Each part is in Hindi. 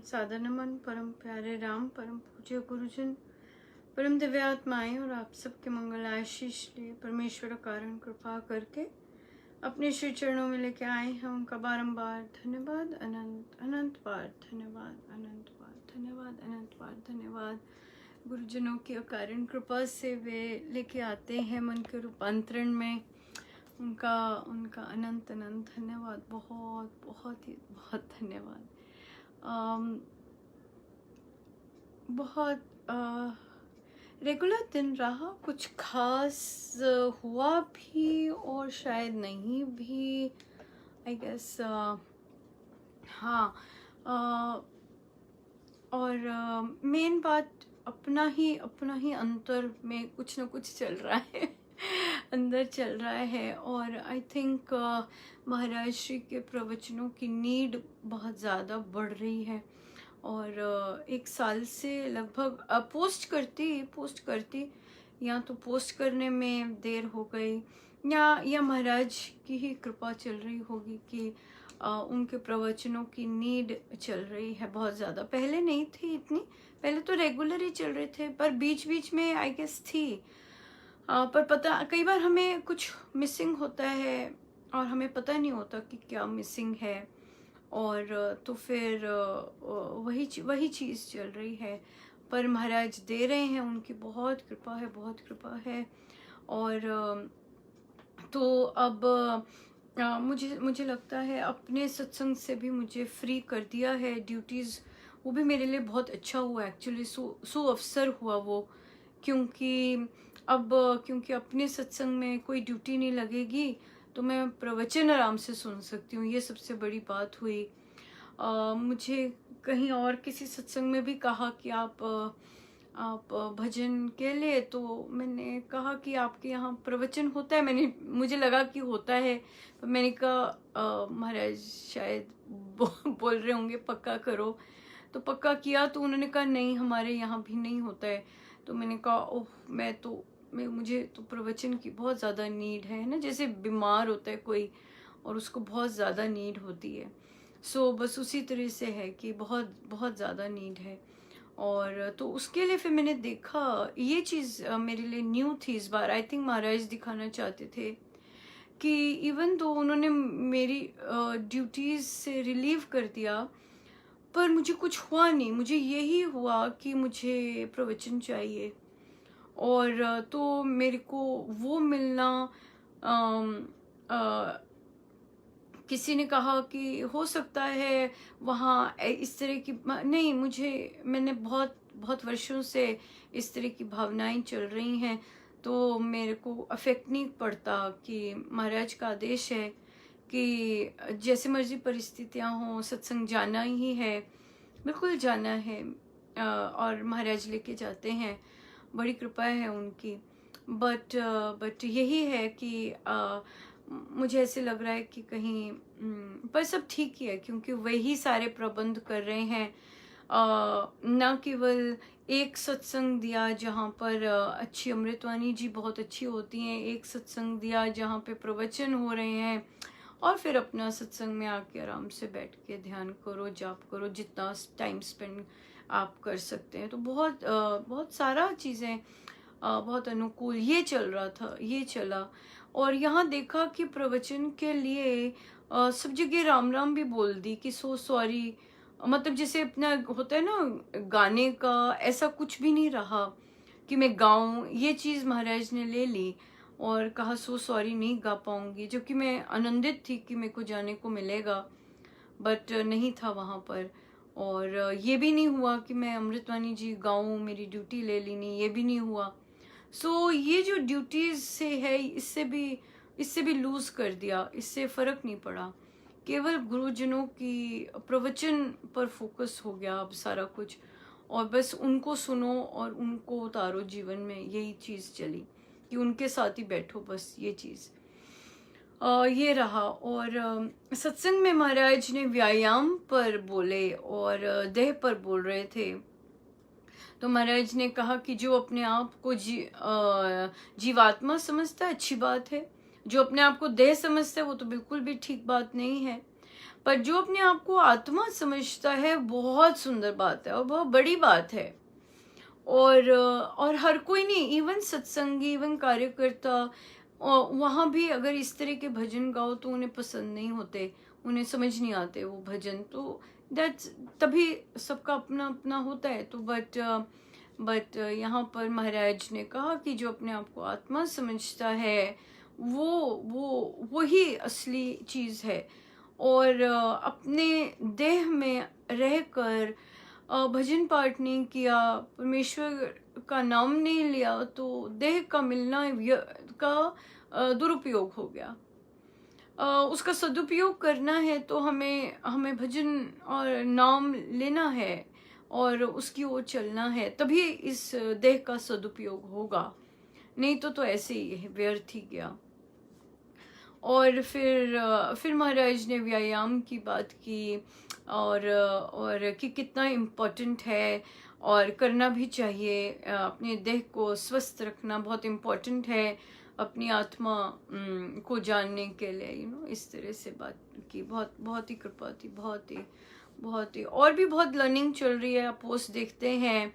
सादर नमन परम प्यारे राम परम पूज्य गुरुजन परम दिव्य आत्माएं और आप सबके मंगल आशीष लिए परमेश्वर कारण कृपा करके अपने श्री चरणों में लेके आए हैं। उनका बारंबार धन्यवाद, अनंत अनंत बार धन्यवाद, अनंत बार धन्यवाद, अनंत बार धन्यवाद। गुरुजनों की अकारण कृपा से वे लेके आते हैं मन के रूपांतरण में। उनका उनका अनंत अनंत धन्यवाद, बहुत बहुत ही बहुत धन्यवाद। बहुत रेगुलर दिन रहा, कुछ खास हुआ भी और शायद नहीं भी, आई गेस। हाँ, और मेन बात अपना ही अंतर में कुछ ना कुछ चल रहा है अंदर चल रहा है। और आई थिंक महाराज श्री के प्रवचनों की नीड बहुत ज़्यादा बढ़ रही है। और एक साल से लगभग पोस्ट करती या तो पोस्ट करने में देर हो गई या महाराज की ही कृपा चल रही होगी कि उनके प्रवचनों की नीड चल रही है बहुत ज़्यादा। पहले नहीं थी इतनी, पहले तो रेगुलर ही चल रहे थे, पर बीच बीच में आई गेस थी। पर पता कई बार हमें कुछ मिसिंग होता है और हमें पता नहीं होता कि क्या मिसिंग है। और तो फिर वही चीज़ चल रही है, पर महाराज दे रहे हैं, उनकी बहुत कृपा है, बहुत कृपा है। और तो अब मुझे लगता है अपने सत्संग से भी मुझे फ्री कर दिया है ड्यूटीज़। वो भी मेरे लिए बहुत अच्छा हुआ एक्चुअली, सो अवसर हुआ वो, क्योंकि क्योंकि अपने सत्संग में कोई ड्यूटी नहीं लगेगी तो मैं प्रवचन आराम से सुन सकती हूँ। ये सबसे बड़ी बात हुई। मुझे कहीं और किसी सत्संग में भी कहा कि आप भजन के लिए, तो मैंने कहा कि आपके यहाँ प्रवचन होता है। मुझे लगा कि होता है, पर मैंने कहा महाराज शायद बोल रहे होंगे पक्का करो, तो पक्का किया। तो उन्होंने कहा नहीं, हमारे यहाँ भी नहीं होता है। तो मैंने कहा ओह, मुझे तो प्रवचन की बहुत ज़्यादा नीड है ना, जैसे बीमार होता है कोई और उसको बहुत ज़्यादा नीड होती है। सो बस उसी तरह से है कि बहुत बहुत ज़्यादा नीड है। और तो उसके लिए फिर मैंने देखा, ये चीज़ मेरे लिए न्यू थी इस बार। आई थिंक महाराज दिखाना चाहते थे कि इवन तो उन्होंने मेरी ड्यूटीज़ से रिलीव कर दिया, पर मुझे कुछ हुआ नहीं। मुझे यही हुआ कि मुझे प्रवचन चाहिए। और तो मेरे को वो मिलना, किसी ने कहा कि हो सकता है वहाँ इस तरह की नहीं, मैंने बहुत बहुत वर्षों से इस तरह की भावनाएं चल रही हैं, तो मेरे को अफेक्ट नहीं पड़ता कि महाराज का आदेश है कि जैसे मर्जी परिस्थितियां हों सत्संग जाना ही है, बिल्कुल जाना है। और महाराज लेके जाते हैं, बड़ी कृपा है उनकी। बट यही है कि मुझे ऐसे लग रहा है कि कहीं पर सब ठीक ही है, क्योंकि वही सारे प्रबंध कर रहे हैं। न केवल एक सत्संग दिया जहाँ पर अच्छी अमृतवाणी जी बहुत अच्छी होती हैं, एक सत्संग दिया जहाँ पे प्रवचन हो रहे हैं, और फिर अपना सत्संग में आके आराम से बैठ के ध्यान करो, जाप करो, जितना टाइम स्पेंड आप कर सकते हैं। तो बहुत सारा चीज़ें बहुत अनुकूल ये चल रहा था, ये चला। और यहाँ देखा कि प्रवचन के लिए सब जगह राम राम भी बोल दी कि सो सॉरी, मतलब जैसे अपना होता है ना गाने का, ऐसा कुछ भी नहीं रहा कि मैं गाऊं। ये चीज़ महाराज ने ले ली और कहा सो सॉरी, नहीं गा पाऊंगी, जो कि मैं आनंदित थी कि मेरे को जाने को मिलेगा, बट नहीं था वहाँ पर। और ये भी नहीं हुआ कि मैं अमृतवाणी जी गाऊं, मेरी ड्यूटी ले ली नहीं, ये भी नहीं हुआ। सो ये जो ड्यूटीज से है, इससे भी लूज कर दिया, इससे फर्क नहीं पड़ा। केवल गुरुजनों की प्रवचन पर फोकस हो गया अब सारा कुछ, और बस उनको सुनो और उनको उतारो जीवन में। यही चीज़ चली कि उनके साथ ही बैठो, बस ये चीज़ ये रहा। और सत्संग में महाराज ने व्यायाम पर बोले और देह पर बोल रहे थे। तो महाराज ने कहा कि जो अपने आप को जीवात्मा समझता है अच्छी बात है, जो अपने आप को देह समझता है वो तो बिल्कुल भी ठीक बात नहीं है। पर जो अपने आप को आत्मा समझता है, बहुत सुंदर बात है और बहुत बड़ी बात है। और हर कोई नहीं, इवन सत्संगी, इवन कार्यकर्ता, वहाँ भी अगर इस तरह के भजन गाओ तो उन्हें पसंद नहीं होते, उन्हें समझ नहीं आते वो भजन, तो दैट्स, तभी सबका अपना अपना होता है। तो बट यहाँ पर महाराज ने कहा कि जो अपने आप को आत्मा समझता है वो वही असली चीज़ है। और अपने देह में रहकर भजन पाठ नहीं किया, परमेश्वर का नाम नहीं लिया, तो देह का मिलना का दुरुपयोग हो गया। उसका सदुपयोग करना है तो हमें हमें भजन और नाम लेना है और उसकी ओर चलना है, तभी इस देह का सदुपयोग होगा, नहीं तो ऐसे ही है, व्यर्थ ही गया। और फिर महाराज ने व्यायाम की बात की और कि कितना इम्पोर्टेंट है और करना भी चाहिए, अपने देह को स्वस्थ रखना बहुत इम्पोर्टेंट है अपनी आत्मा को जानने के लिए, इस तरह से बात की। बहुत ही कृपा थी, बहुत ही और भी बहुत लर्निंग चल रही है, आप पोस्ट देखते हैं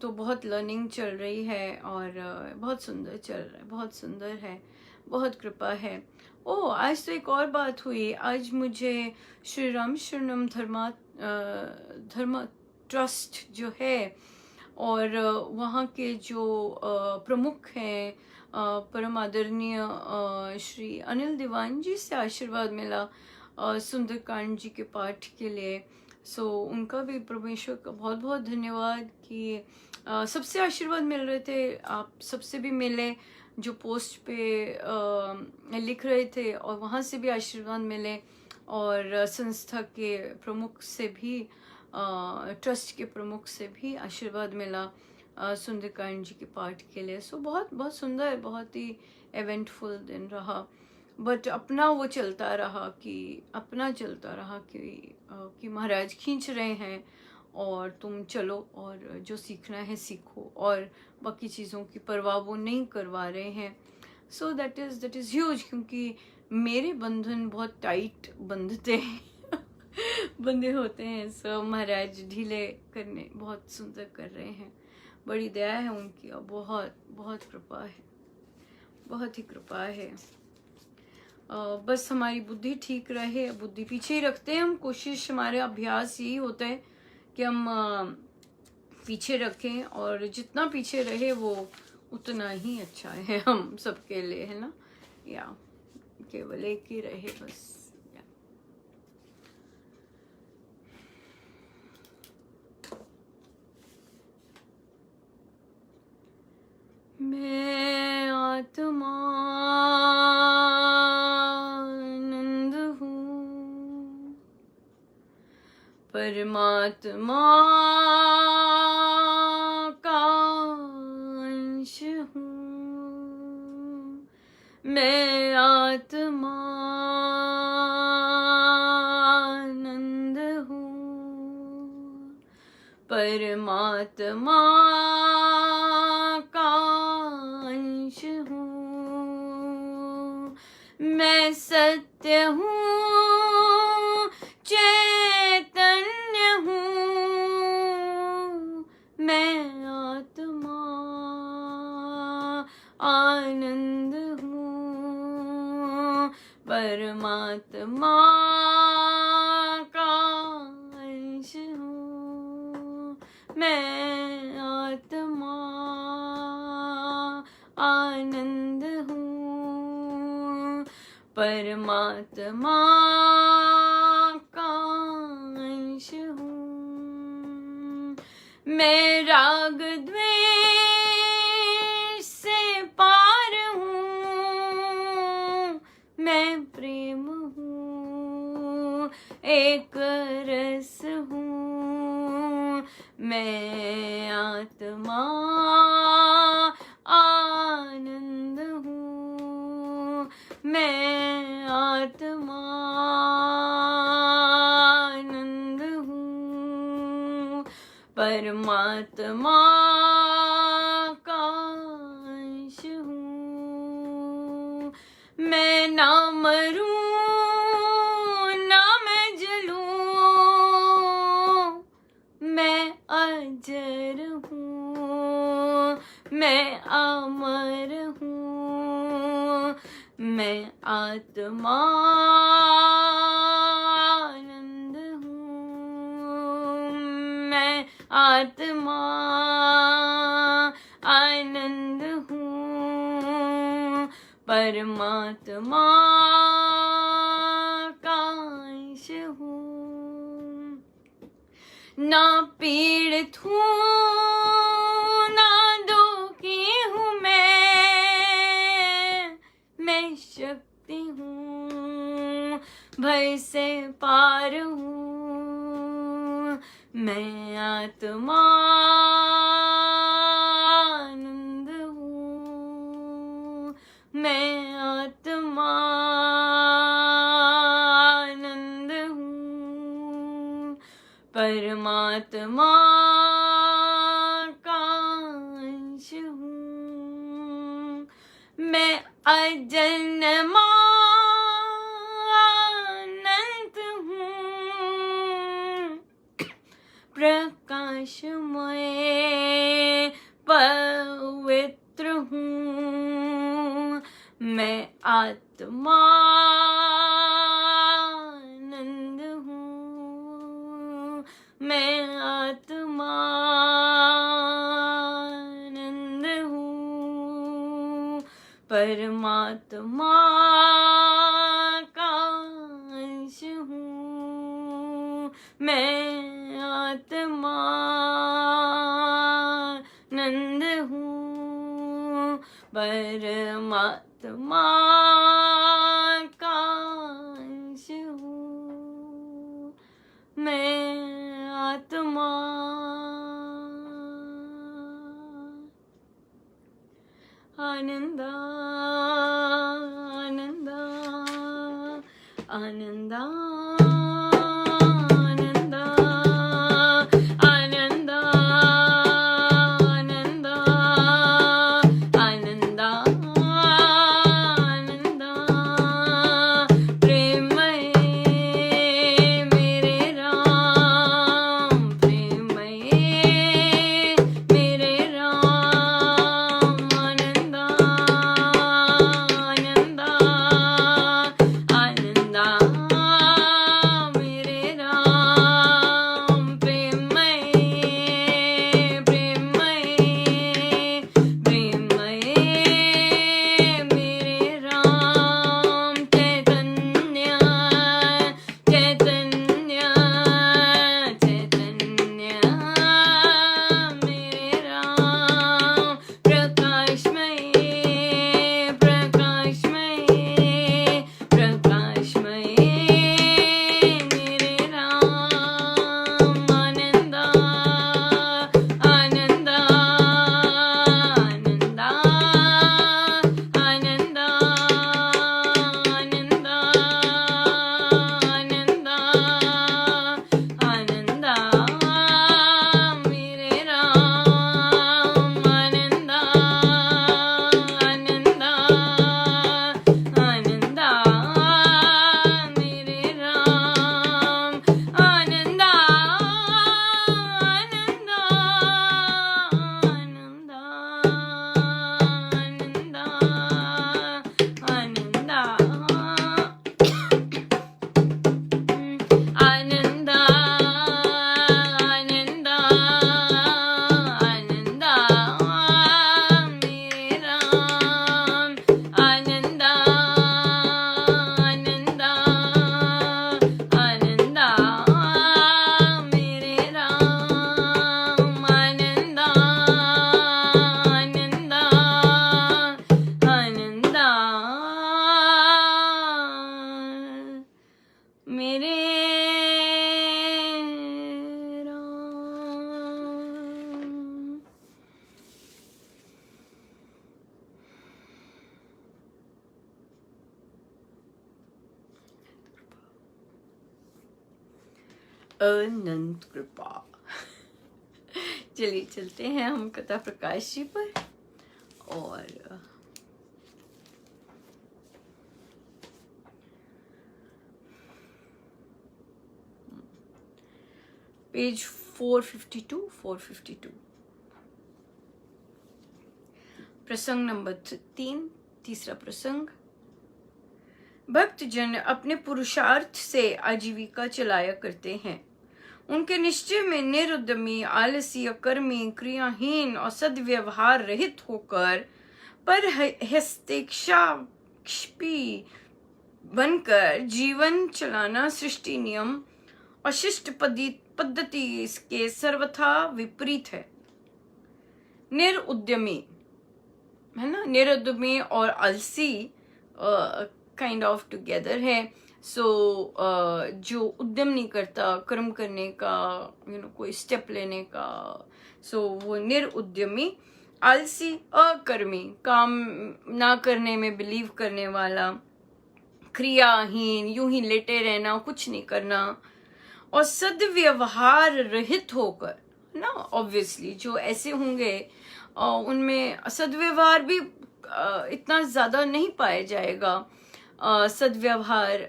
तो बहुत लर्निंग चल रही है और बहुत सुंदर चल रहा है, बहुत सुंदर है, बहुत कृपा है। आज तो एक और बात हुई, आज मुझे श्री राम शरणम धर्म ट्रस्ट जो है और वहाँ के जो प्रमुख हैं, परम आदरणीय श्री अनिल दीवान जी से आशीर्वाद मिला सुंदरकांड जी के पाठ के लिए। सो उनका भी परमेश्वर का बहुत बहुत धन्यवाद कि सबसे आशीर्वाद मिल रहे थे, आप सबसे भी मिले जो पोस्ट पे लिख रहे थे, और वहाँ से भी आशीर्वाद मिले, और संस्था के प्रमुख से भी, ट्रस्ट के प्रमुख से भी आशीर्वाद मिला सुंदरकांड जी के पाठ के लिए। सो बहुत बहुत सुंदर, बहुत ही इवेंटफुल दिन रहा। बट अपना वो चलता रहा कि महाराज खींच रहे हैं और तुम चलो और जो सीखना है सीखो, और बाकी चीज़ों की परवाह वो नहीं करवा रहे हैं। सो दैट इज़ ह्यूज, क्योंकि मेरे बंधन बहुत टाइट बंधते हैं बंधे होते हैं। सो महाराज ढीले करने बहुत सुंदर कर रहे हैं, बड़ी दया है उनकी और बहुत बहुत कृपा है, बहुत ही कृपा है। बस हमारी बुद्धि ठीक रहे, बुद्धि पीछे ही रखते हैं हम, कोशिश, हमारे अभ्यास यही होता है कि हम पीछे रखें, और जितना पीछे रहे वो उतना ही अच्छा है हम सबके लिए, है ना। या केवल एक ही रहे बस। मैं आत्मा आनंद हूँ, परमात्मा का अंश हूँ। मैं आत्मा आनंद हूँ, परमात्मा का अंश हूँ। मैं सत्य हूँ, चैतन्य हूँ, मैं आत्मा आनंद हूँ, परमात्मा का अंश हूँ। मैं आत्मा आनंद हूँ, परमात्मा का अंश हूँ। मैं राग द्वेष से पार हूँ, मैं प्रेम हूँ, एक रस हूँ। मैं आत्मा आनंद हूँ, मैं आत्मा आनंद हूँ, परमात्मा का अंश हूँ। मैं ना मरूँ ना अजर हूँ, मैं अमर हूँ, मैं आत्मा आनंद हूँ, मैं आत्मा आनंद हूँ, परमात्मा का अंश हूँ। ना पीड़ित हूँ ना दुखी हूँ, मैं शक्ति हूँ, भय से पार हूँ, मैं आत्मा आनंद हूँ, मैं आत्मा आनंद हूँ, परमात्मा का अंश हूँ, मैं अजन्मा अनंत हूँ, प्रकाशमय पवित्र हूँ, मैं आत्मा आनंद हूँ, मैं आत्मा आनंद हूँ, परमात्मा का अंश हूँ, मैं आत्मा आनंद हूँ, परमात्मा का अंश हूँ, मैं आत्मा आनंद आनंद आनंद आनंद आनंद आनंद आनंद प्रेममय मेरे राम, प्रेममय मेरे राम, आनंद आनंद आनंद मेरे राम, प्रेममय प्रेममय प्रेममय मेरे राम, चैतन्य चैतन्य चैतन्य मेरे राम, प्रकाशमय प्रकाशमय प्रकाशमय मेरे राम, आनंद आनंद आनंद आनंद आनंद आनंद आनंद मेरे राम, आनंद आनंद आनंद मेरे राम, आनंद आनंद आनंद आनंद आनंद आनंद मेरे राम, आनंद आनंद आनंद मेरे राम, आनंद आनंद आनंद मेरे राम। अनंत कृपा। चलिए चलते हैं हम कथा प्रकाश जी पर, और पेज 452 452। प्रसंग नंबर 3, तीसरा प्रसंग। भक्तजन अपने पुरुषार्थ से आजीविका चलाया करते हैं। उनके निश्चय में निरुद्यमी, आलसी, अकर्मी, क्रियाहीन और सद्व्यवहार रहित होकर पर हस्तक्षेपी बनकर जीवन चलाना सृष्टि नियम और शिष्ट पद्धति के सर्वथा विपरीत है। निरुद्यमी है ना, निरुद्यमी और आलसी काइंड ऑफ टुगेदर है। जो उद्यम नहीं करता कर्म करने का, कोई स्टेप लेने का, वो निरुद्यमी। आलसी, अकर्मी, काम ना करने में बिलीव करने वाला। क्रियाहीन, यूं ही लेटे रहना, कुछ नहीं करना। और सद्व्यवहार रहित होकर ना, ऑब्वियसली जो ऐसे होंगे उनमें सद्व्यवहार भी इतना ज्यादा नहीं पाया जाएगा। सद्व्यवहार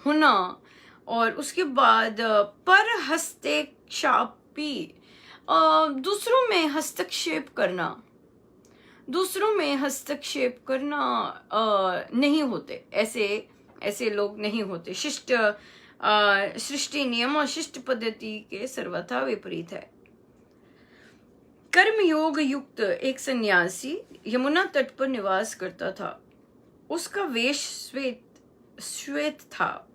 होना, और उसके बाद पर हस्तक्षेपी, दूसरों में हस्तक्षेप करना, दूसरों में हस्तक्षेप करना नहीं होते, ऐसे लोग नहीं होते। शिष्ट सृष्टि नियम और शिष्ट पद्धति के सर्वथा विपरीत है। कर्मयोग युक्त एक सन्यासी यमुना तट पर निवास करता था। उसका वेश श्वेत था।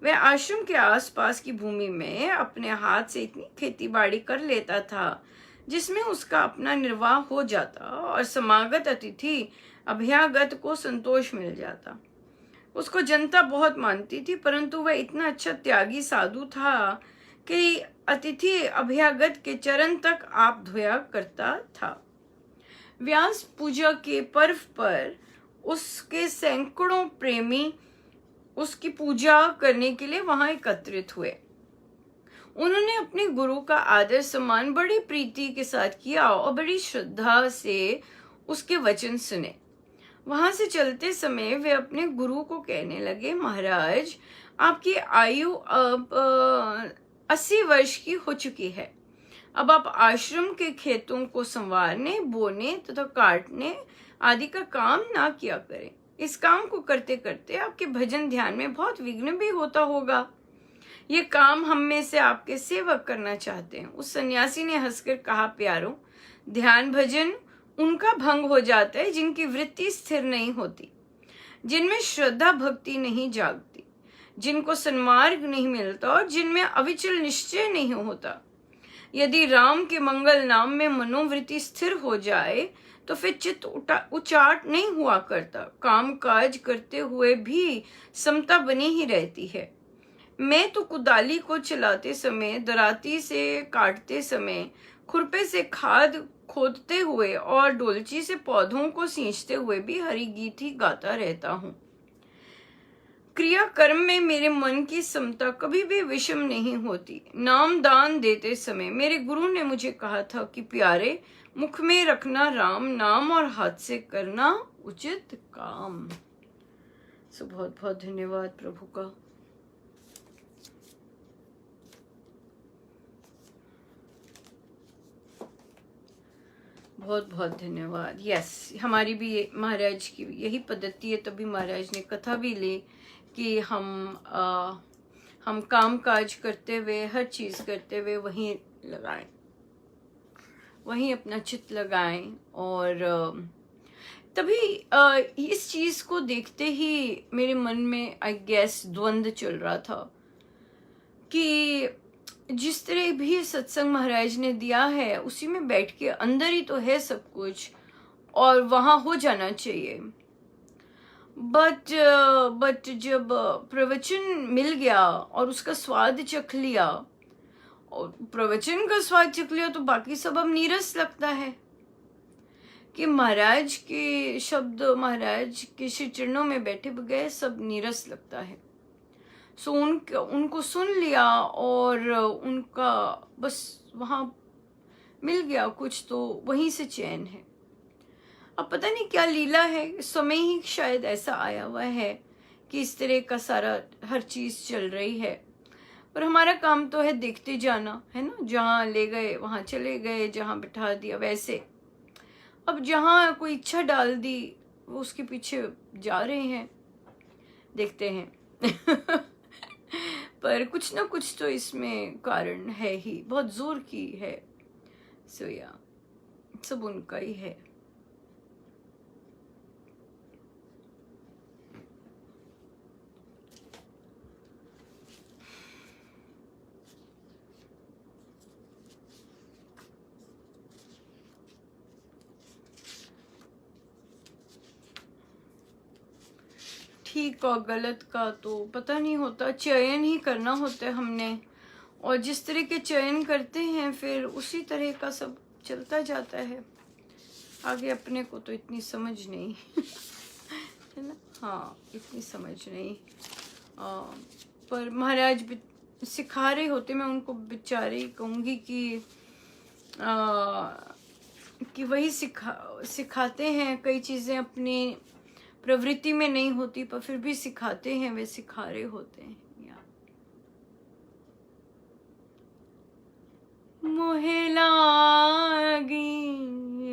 वह आश्रम के आसपास की भूमि में अपने हाथ से इतनी खेती बाड़ी कर लेता था जिसमें उसका अपना निर्वाह हो जाता और समागत अतिथि अभ्यागत को संतोष मिल जाता। उसको जनता बहुत मानती थी, परंतु वह इतना अच्छा त्यागी साधु था कि अतिथि अभ्यागत के चरण तक आप धोया करता था। व्यास पूजा के पर्व पर उसके सैकड़ों प्रेमी उसकी पूजा करने के लिए वहां एकत्रित हुए। उन्होंने अपने गुरु का आदर सम्मान बड़ी प्रीति के साथ किया और बड़ी श्रद्धा से उसके वचन सुने। वहां से चलते समय वे अपने गुरु को कहने लगे, महाराज, आपकी आयु अब 80 वर्ष की हो चुकी है। अब आप आश्रम के खेतों को संवारने, बोने तथा काटने आदि का काम ना किया करें। इस काम को करते करते आपके भजन ध्यान में बहुत विघ्न भी होता होगा। ये काम हम में से आपके सेवक करना चाहते हैं। उस सन्यासी ने हंसकर कहा, प्यारो, ध्यान भजन उनका भंग हो जाता है जिनकी वृत्ति स्थिर नहीं होती, जिनमें श्रद्धा भक्ति नहीं जागती, जिनको सन्मार्ग नहीं मिलता और जिनमें अविचल निश्चय नहीं होता। यदि राम के मंगल नाम में मनोवृत्ति स्थिर हो जाए तो फिर चित्त उचाट नहीं हुआ करता। काम काज करते हुए भी समता बनी ही रहती है। मैं तो कुदाली को चलाते समय, दराती से काटते समय, खुरपे से खाद खोदते हुए और डोलची से पौधों को सींचते हुए भी हरि गीत ही गाता रहता हूँ। क्रिया कर्म में मेरे मन की समता कभी भी विषम नहीं होती। नाम दान देते समय मेरे गुरु ने मुझे कहा था कि प्यारे, मुख में रखना राम नाम और हाथ से करना उचित काम। बहुत बहुत धन्यवाद प्रभु का। बहुत बहुत धन्यवाद। यस, हमारी भी महाराज की यही पद्धति है। तभी महाराज ने कथा भी ली कि हम काम काज करते हुए, हर चीज करते हुए वहीं लगाएं, वहीं अपना चित्त लगाएं। और तभी इस चीज को देखते ही मेरे मन में आई गेस द्वंद्व चल रहा था कि जिस तरह भी सत्संग महाराज ने दिया है उसी में बैठ के अंदर ही तो है सब कुछ और वहां हो जाना चाहिए। बट जब प्रवचन मिल गया और उसका स्वाद चख लिया, और प्रवचन का स्वाद चख लिया, तो बाकी सब अब नीरस लगता है कि महाराज के शब्द, महाराज के श्री चरणों में बैठे बगैर सब नीरस लगता है। सो उनको सुन लिया और उनका बस वहां मिल गया कुछ, तो वहीं से चैन है। अब पता नहीं क्या लीला है, समय ही शायद ऐसा आया हुआ है कि इस तरह का सारा हर चीज चल रही है। और हमारा काम तो है देखते जाना, है ना, जहाँ ले गए वहाँ चले गए, जहाँ बिठा दिया वैसे। अब जहाँ कोई इच्छा डाल दी वो उसके पीछे जा रहे हैं, देखते हैं। पर कुछ ना कुछ तो इसमें कारण है ही, बहुत जोर की है। सो या सब उनका ही है। ठीक और गलत का तो पता नहीं होता, चयन ही करना होता है हमने, और जिस तरह के चयन करते हैं फिर उसी तरह का सब चलता जाता है। आगे अपने को तो इतनी समझ नहीं है ना, हाँ इतनी समझ नहीं। पर महाराज सिखा रहे होते, मैं उनको बेचारे कहूँगी कि वही सिखाते हैं। कई चीज़ें अपनी प्रवृत्ति में नहीं होती पर फिर भी सिखाते हैं, वे सिखा रहे होते हैं। मोहे लागी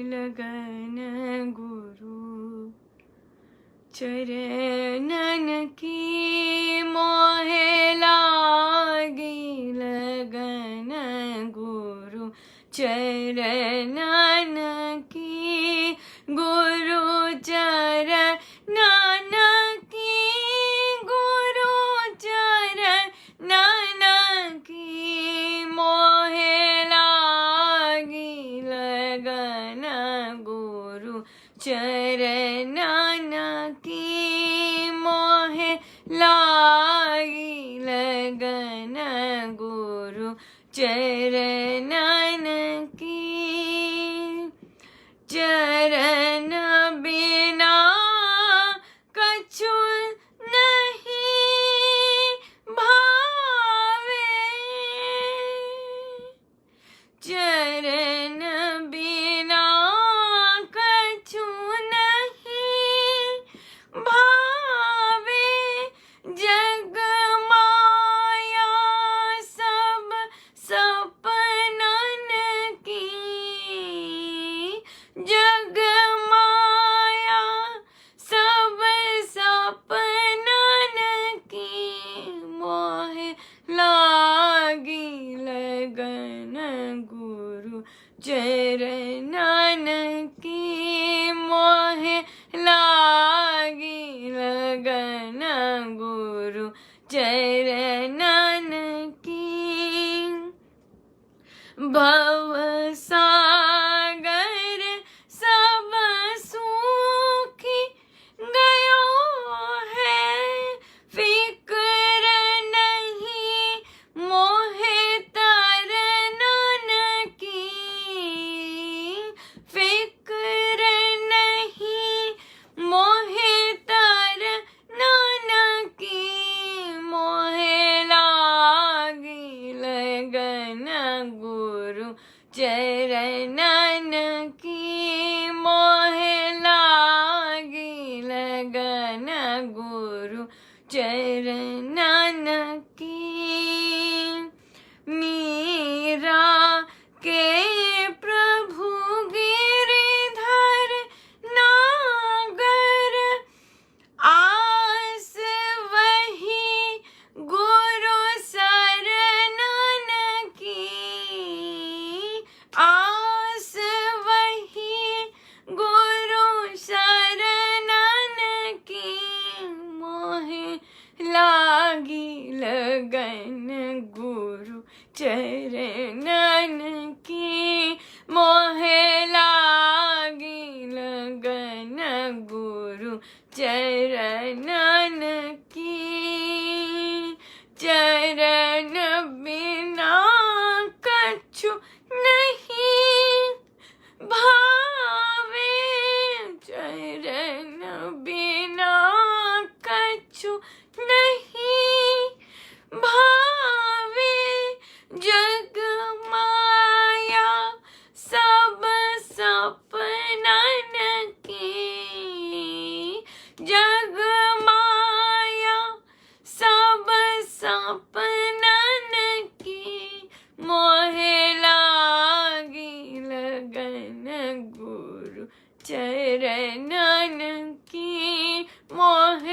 लगन गुरु चरणन की, मोहे लागी लगन गुरु चरणन की, गुरु चरणन की, गुरु चरणन की, मोहे लागी लगन गुरु चरणन की, मोहे लागी लगन गुरु चरणन की, चरण बिना कछु नहीं भावे, चरण बिना कछु नहीं भावे, जग माया सब सपनन की, जग माया सब सपनन की, मोहे लागी लगन गुरु चरणन की, मोहे लागी लगन गुरु चरणन की, भव सागर सब सूखी गयो है, फिक्र नहीं मोहे तरनन की, फिक्र नहीं मोहे तरनन की, मोहे लागी लगन गुरु चरणन की, मोहे लागी लगन गुरु चरणन की, मीरा के प्रभु गिरिधर नागर, आस वही गुरु शरणन की, आस वही गुरु शरणन की, मोहे लागी लगन गुरु चरणन की, मोहे लागी लगन गुरु चरणन की, चरण बिना कछु नहीं भावे, चरण बिना कछु नहीं भावे, जग माया सब सपनन की, जग माया सब सपनन चरणन की मोह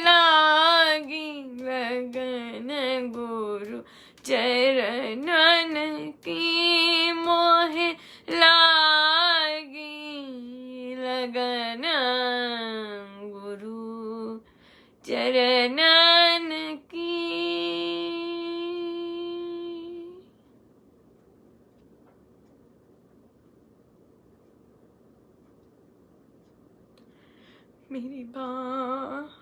लागी लगन गुरु चरणन की मोह लागी लगन गुरु चरणन की। मेरी बाह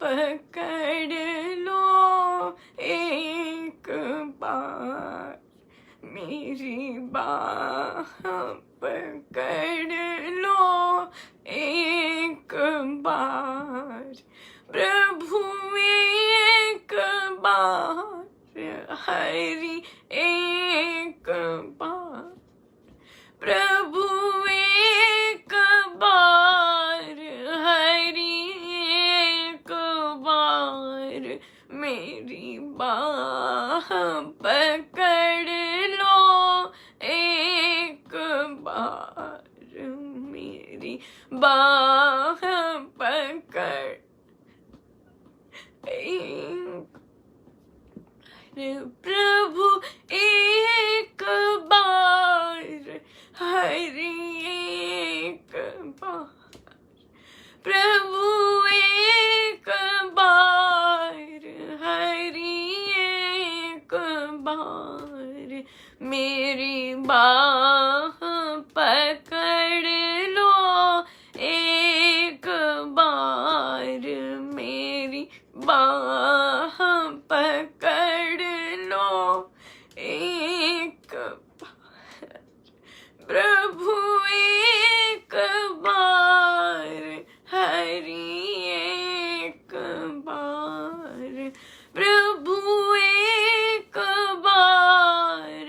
पकड़ लो एक बार, मेरी बाह पकड़ लो एक बार, प्रभु एक बार, हरि एक बार, प्रभु एक बार, हरि एक बार, मेरी बाह पकड़ लो एक बार, मेरी बाह पकड़ एक, प्रभु एक बार, हरि एक बार, प्रभु एक बार, हरि एक बार, मेरी बाह पकड़ लो एक बार, मेरी बाह पकड़ लो एक बार, प्रभु एक बार, हरि एक बार, प्रभु एक बार,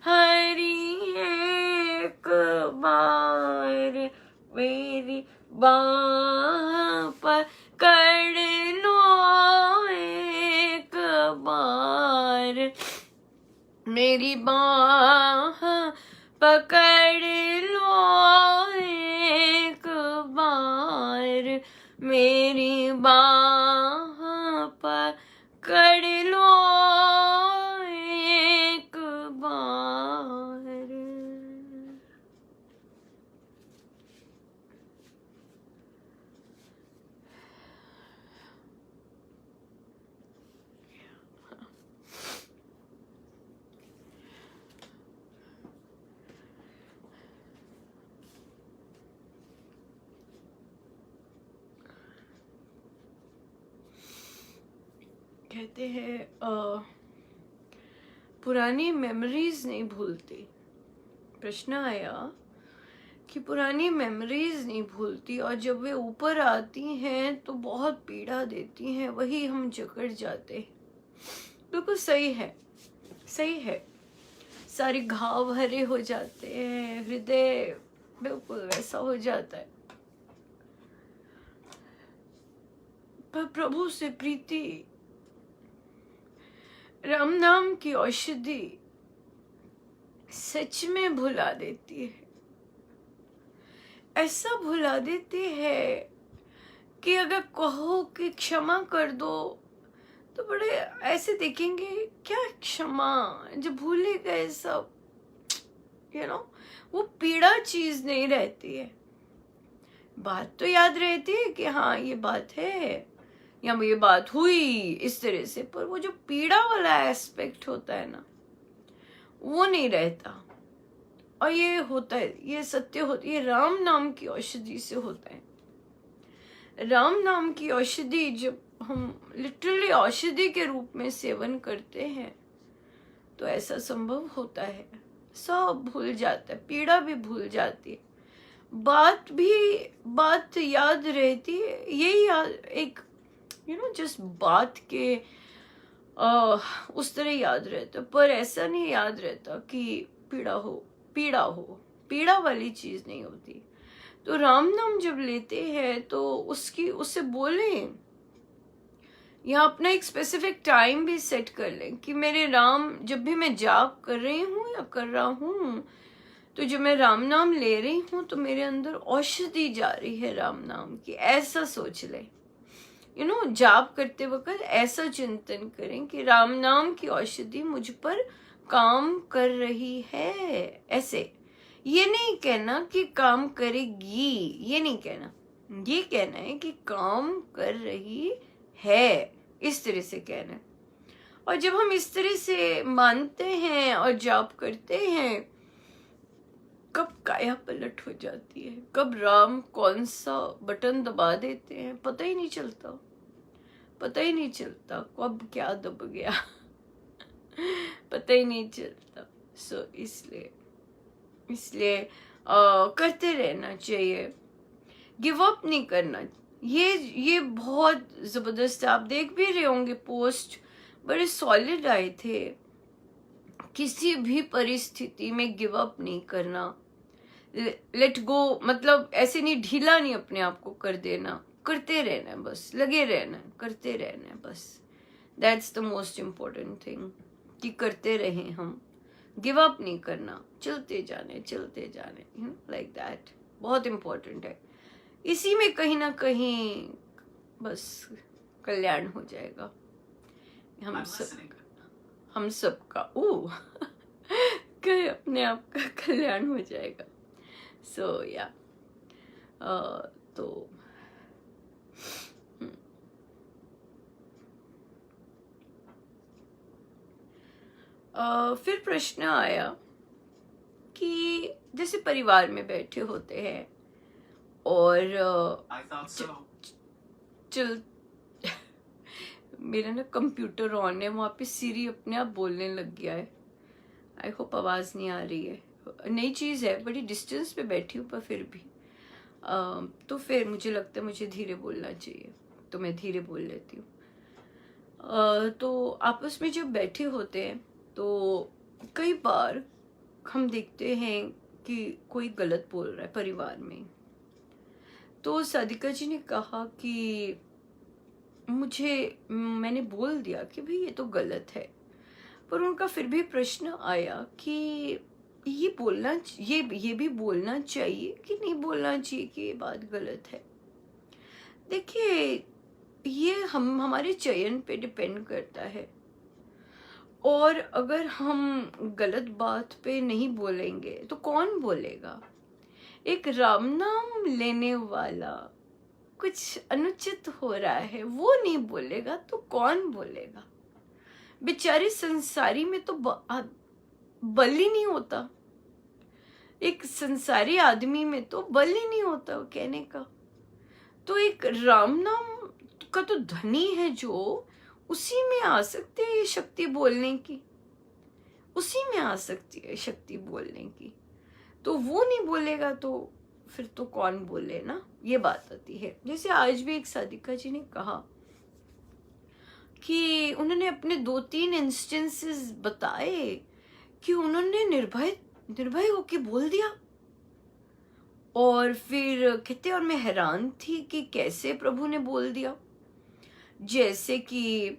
हरि एक बार, मेरी बाह पकड़ लो एक बार, मेरी बाह पकड़ लो एक बार, मेरी बाह पकड़ लो एक बार। कहते हैं पुरानी मेमोरीज नहीं भूलती। प्रश्न आया कि पुरानी मेमोरीज नहीं भूलती और जब वे ऊपर आती हैं तो बहुत पीड़ा देती हैं, वही हम जकड़ जाते हैं। बिल्कुल सही है, सही है। सारे घाव हरे हो जाते हैं, हृदय बिल्कुल वैसा हो जाता है। पर प्रभु से प्रीति, राम नाम की औषधि सच में भुला देती है। ऐसा भुला देती है कि अगर कहो कि क्षमा कर दो तो बड़े ऐसे देखेंगे, क्या क्षमा, जब भूले गए सब, वो पीड़ा चीज नहीं रहती है। बात तो याद रहती है कि हाँ ये बात है या ये बात हुई इस तरह से, पर वो जो पीड़ा वाला एस्पेक्ट होता है ना, वो नहीं रहता। और ये होता है, ये सत्य होता है, ये राम नाम की औषधि से होता है। राम नाम की औषधि जब हम लिटरली औषधि के रूप में सेवन करते हैं तो ऐसा संभव होता है। सब भूल जाता है, पीड़ा भी भूल जाती है, बात याद रहती है। यही एक जिस बात के उस तरह याद रहता, पर ऐसा नहीं याद रहता कि पीड़ा वाली चीज नहीं होती। तो राम नाम जब लेते हैं तो उससे बोले, या अपना एक स्पेसिफिक टाइम भी सेट कर लें कि मेरे राम, जब भी मैं जाप कर रही हूँ या कर रहा हूँ तो जब मैं राम नाम ले रही हूँ तो मेरे अंदर औषधि जा रही है राम नाम की, ऐसा सोच ले। जाप करते वक्त ऐसा चिंतन करें कि राम नाम की औषधि मुझ पर काम कर रही है। ऐसे ये नहीं कहना कि काम करेगी, ये नहीं कहना, ये कहना है कि काम कर रही है, इस तरह से कहना है। और जब हम इस तरह से मानते हैं और जाप करते हैं, कब काया पलट हो जाती है, कब राम कौन सा बटन दबा देते हैं, पता ही नहीं चलता, पता ही नहीं चलता कब क्या दब गया पता ही नहीं चलता। सो इसलिए करते रहना चाहिए, गिव अप नहीं करना। ये बहुत जबरदस्त, आप देख भी रहे होंगे पोस्ट बड़े सॉलिड आए थे। किसी भी परिस्थिति में गिव अप नहीं करना, लेट गो, मतलब ऐसे नहीं, ढीला नहीं अपने आप को कर देना, करते रहना है, बस लगे रहना है, करते रहना है बस। That's the most important thing, कि करते रहें हम, गिव अप नहीं करना, चलते जाने लाइक दैट, बहुत इम्पोर्टेंट है। इसी में कहीं ना कहीं बस कल्याण हो जाएगा हम सबका अपने आप का कल्याण हो जाएगा। सो या तो फिर प्रश्न आया कि जैसे परिवार में बैठे होते हैं और चल मेरा ना कंप्यूटर ऑन है, वहाँ पे सीरी अपने आप बोलने लग गया है। आई होप आवाज़ नहीं आ रही है, नई चीज़ है, बड़ी डिस्टेंस पे बैठी हूँ पर फिर भी तो फिर मुझे लगता है मुझे धीरे बोलना चाहिए, तो मैं धीरे बोल लेती हूँ। तो आपस में जब बैठे होते हैं तो कई बार हम देखते हैं कि कोई गलत बोल रहा है परिवार में। तो सादिका जी ने कहा कि मैंने बोल दिया कि भाई ये तो गलत है, पर उनका फिर भी प्रश्न आया कि ये भी बोलना चाहिए कि नहीं बोलना चाहिए कि ये बात गलत है। देखिए, ये हमारे चयन पे डिपेंड करता है, और अगर हम गलत बात पे नहीं बोलेंगे तो कौन बोलेगा? एक राम नाम लेने वाला कुछ अनुचित हो रहा है, वो नहीं बोलेगा तो कौन बोलेगा? बेचारे संसारी में तो बल ही नहीं होता, एक संसारी आदमी में तो बल ही नहीं होता कहने का। तो एक राम नाम का तो धनी है जो, उसी में आ सकती है ये शक्ति बोलने की, उसी में आ सकती है शक्ति बोलने की। तो वो नहीं बोलेगा तो फिर तो कौन बोले ना, ये बात आती है। जैसे आज भी एक सादिका जी ने कहा कि उन्होंने अपने 2-3 इंस्टेंसेस बताए कि उन्होंने निर्भय होके बोल दिया, और फिर कहते और मैं हैरान थी कि कैसे प्रभु ने बोल दिया। जैसे कि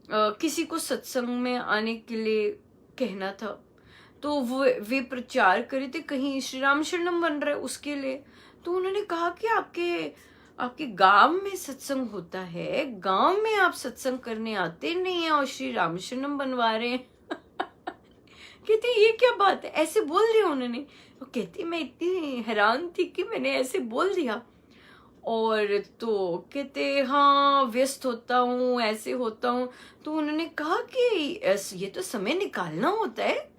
किसी को सत्संग में आने के लिए कहना था, तो वे प्रचार करे थे, कहीं श्री राम शरणम बन रहा है उसके लिए, तो उन्होंने कहा कि आपके गांव में सत्संग होता है, गांव में आप सत्संग करने आते नहीं हैं और श्री राम शरणम बनवा रहे हैं कहते ये क्या बात है, ऐसे बोल दिया उन्होंने। तो कहती मैं इतनी हैरान थी कि मैंने ऐसे बोल दिया, और तो कहते हाँ व्यस्त होता हूँ, ऐसे होता हूँ। तो उन्होंने कहा कि ये तो समय निकालना होता है,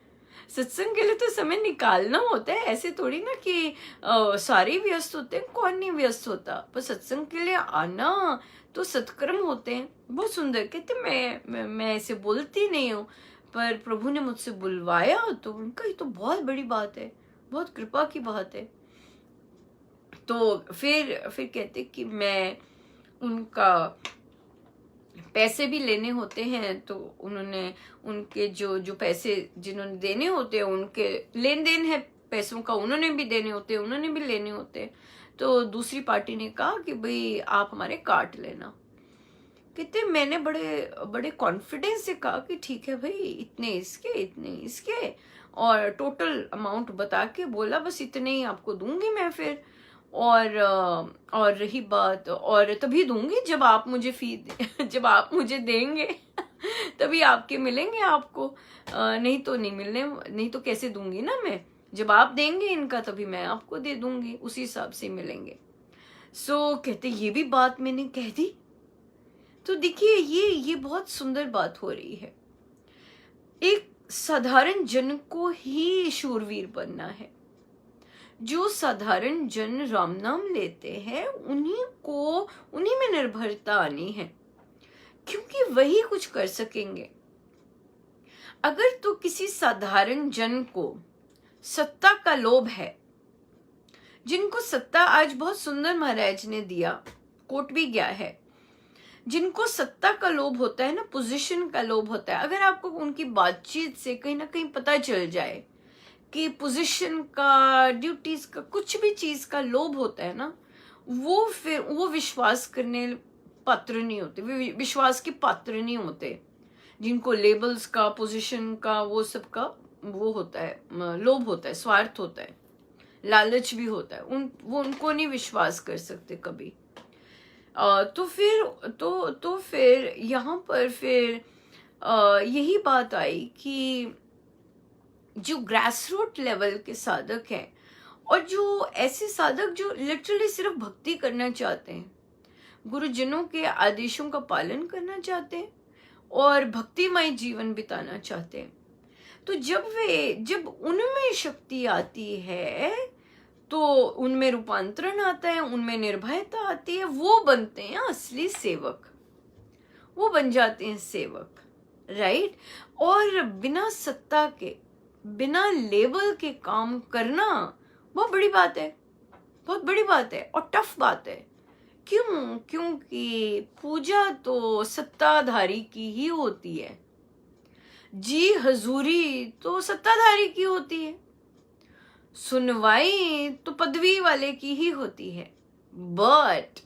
सत्संग के लिए तो समय निकालना होता है, ऐसे थोड़ी ना कि सारे व्यस्त होते हैं, कौन नहीं व्यस्त होता, पर सत्संग के लिए आना तो सत्कर्म होते हैं। बहुत सुंदर। कहते मैं ऐसे बोलती नहीं हूँ, पर प्रभु ने मुझसे बुलवाया तो उनका ये तो बहुत बड़ी बात है, बहुत कृपा की बात है। तो फिर कहते कि मैं उनका पैसे भी लेने होते हैं, तो उन्होंने उनके जो पैसे जिन्होंने देने होते हैं, उनके लेन देन है पैसों का, उन्होंने भी देने होते हैं, उन्होंने भी लेने होते हैं। तो दूसरी पार्टी ने कहा कि भाई आप हमारे काट लेना। कहते मैंने बड़े कॉन्फिडेंस से कहा कि ठीक है भाई, इतने इसके और टोटल अमाउंट बता के बोला बस इतने ही आपको दूंगी मैं फिर। और रही बात, और तभी दूंगी जब आप मुझे जब आप मुझे देंगे तभी आपके मिलेंगे आपको, नहीं तो नहीं मिलने, नहीं तो कैसे दूंगी ना मैं, जब आप देंगे इनका तभी मैं आपको दे दूंगी, उसी हिसाब से मिलेंगे। सो कहते ये भी बात मैंने कह दी। तो देखिए ये बहुत सुंदर बात हो रही है। एक साधारण जन को ही शूरवीर बनना है। जो साधारण जन राम नाम लेते हैं उन्हीं में निर्भरता आनी है, क्योंकि वही कुछ कर सकेंगे। अगर तो किसी साधारण जन को सत्ता का लोभ है, जिनको सत्ता आज बहुत सुंदर महाराज ने दिया, कोट भी गया है, जिनको सत्ता का लोभ होता है ना, पोजीशन का लोभ होता है, अगर आपको उनकी बातचीत से कहीं ना कहीं पता चल जाए कि पोजीशन का, ड्यूटीज का, कुछ भी चीज का लोभ होता है ना, वो विश्वास करने पात्र नहीं होते, विश्वास के पात्र नहीं होते। जिनको लेबल्स का, पोजीशन का, वो सब का वो होता है, लोभ होता है, स्वार्थ होता है, लालच भी होता है, वो उनको नहीं विश्वास कर सकते कभी। तो फिर यहाँ पर फिर यही बात आई कि जो ग्रास रूट लेवल के साधक हैं, और जो ऐसे साधक जो लिटरली सिर्फ भक्ति करना चाहते हैं, गुरुजनों के आदेशों का पालन करना चाहते हैं और भक्तिमय जीवन बिताना चाहते हैं, तो जब उनमें शक्ति आती है तो उनमें रूपांतरण आता है, उनमें निर्भयता आती है, वो बनते हैं असली सेवक, वो बन जाते हैं सेवक, राइट। और बिना सत्ता के, बिना लेवल के काम करना बहुत बड़ी बात है, बहुत बड़ी बात है और टफ बात है। क्यों? क्योंकि पूजा तो सत्ताधारी की ही होती है, जी हजूरी तो सत्ताधारी की होती है, सुनवाई तो पदवी वाले की ही होती है। बट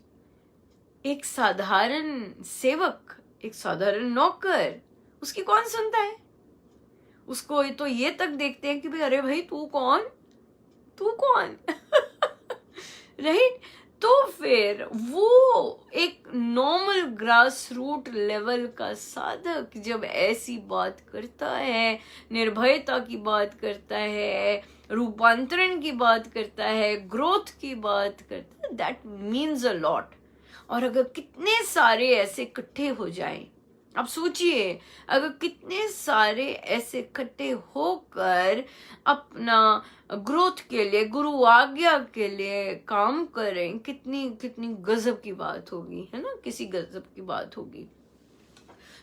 एक साधारण सेवक, एक साधारण नौकर, उसकी कौन सुनता है? उसको तो ये तक देखते हैं कि भाई अरे भाई तू कौन राइट। तो फिर वो एक नॉर्मल ग्रास रूट लेवल का साधक जब ऐसी बात करता है, निर्भयता की बात करता है, रूपांतरण की बात करता है, ग्रोथ की बात करता है, दैट मीन्स अ लॉट। और अगर कितने सारे ऐसे इकट्ठे हो जाएं, आप सोचिए अगर कितने सारे ऐसे इकट्ठे होकर अपना ग्रोथ के लिए, गुरु आज्ञा के लिए काम करें, कितनी कितनी गजब की बात होगी, है ना, किसी गजब की बात होगी।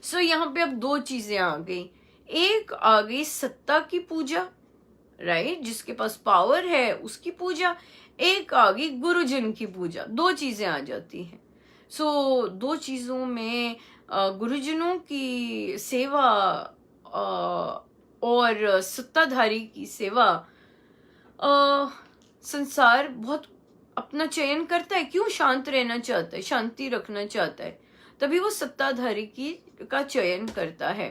सो यहाँ पे अब दो चीजें आ गई। एक आ गई सत्ता की पूजा, राइट, जिसके पास पावर है उसकी पूजा। एक आ गई गुरुजन की पूजा। दो चीजें आ जाती हैं। सो दो चीजों में गुरुजनों की सेवा और सत्ताधारी की सेवा, संसार बहुत अपना चयन करता है। क्यों? शांत रहना चाहता है, शांति रखना चाहता है, तभी वो सत्ताधारी का चयन करता है।